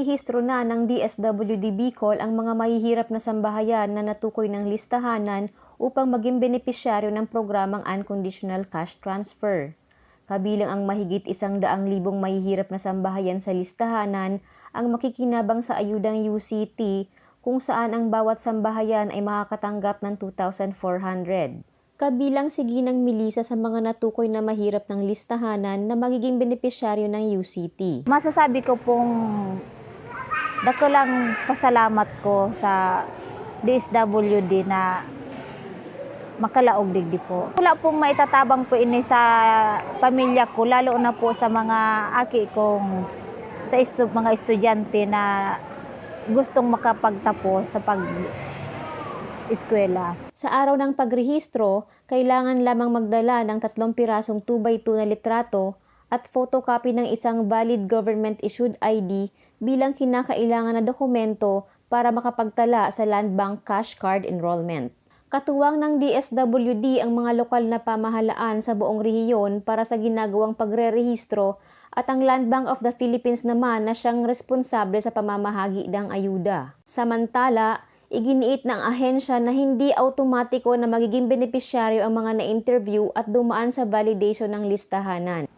Nairehistro na ng DSWD Bicol ang mga mahihirap na sambahayan na natukoy ng listahanan upang maging benepisyaryo ng programang Unconditional Cash Transfer. Kabilang ang mahigit 100,000 mahihirap na sambahayan sa listahanan ang makikinabang sa ayudang UCT kung saan ang bawat sambahayan ay makakatanggap ng 2,400. Kabilang si Ginang Melissa sa mga natukoy na mahirap ng listahanan na magiging benepisyaryo ng UCT. Masasabi ko pong dakilang pasalamat ko sa DSWD na makalaog digdi po. Wala pong maitatabang po ini sa pamilya ko, lalo na po sa mga aki kong mga estudyante na gustong makapagtapos sa eskwela. Sa araw ng pagrehistro, kailangan lamang magdala ng 3 pirasong 2x2 na litrato at photocopy ng isang valid government-issued ID bilang kinakailangan na dokumento para makapagtala sa Land Bank Cash Card Enrollment. Katuwang ng DSWD ang mga lokal na pamahalaan sa buong rehiyon para sa ginagawang pagrerehistro at ang Land Bank of the Philippines naman na siyang responsable sa pamamahagi ng ayuda. Samantala, iginiit ng ahensya na hindi automatiko na magiging benepisyaryo ang mga na-interview at dumaan sa validation ng listahanan.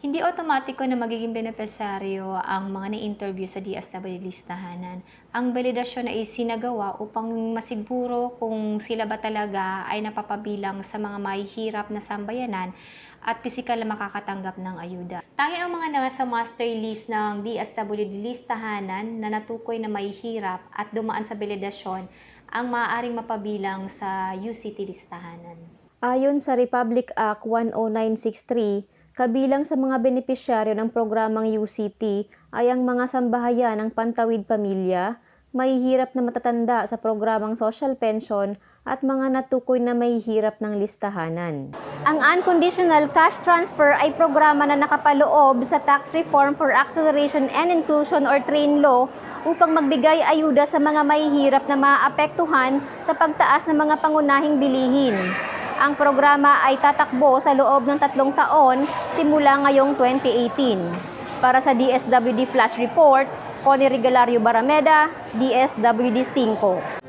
Hindi automatiko na magiging benepisyaryo ang mga na-interview sa DSWD listahanan. Ang validasyon ay sinagawa upang masiguro kung sila ba talaga ay napapabilang sa mga mahihirap na sambayanan at pisikal na makakatanggap ng ayuda. Tanging ang mga nasa master list ng DSWD listahanan na natukoy na mahihirap at dumaan sa validasyon ang maaaring mapabilang sa UCT listahanan. Ayon sa Republic Act 10963, kabilang sa mga benepisyaryo ng programang UCT ay ang mga sambahayan ng Pantawid Pamilya, mahihirap na matatanda sa programang Social Pension at mga natukoy na mahihirap ng listahanan. Ang Unconditional Cash Transfer ay programa na nakapaloob sa Tax Reform for Acceleration and Inclusion or TRAIN Law upang magbigay ayuda sa mga mahihirap na maapektuhan sa pagtaas ng mga pangunahing bilihin. Ang programa ay tatakbo sa loob ng 3 taon simula ngayong 2018. Para sa DSWD Flash Report, Connie Regalario Barameda, DSWD 5.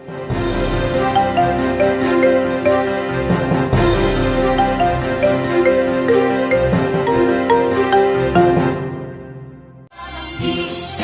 He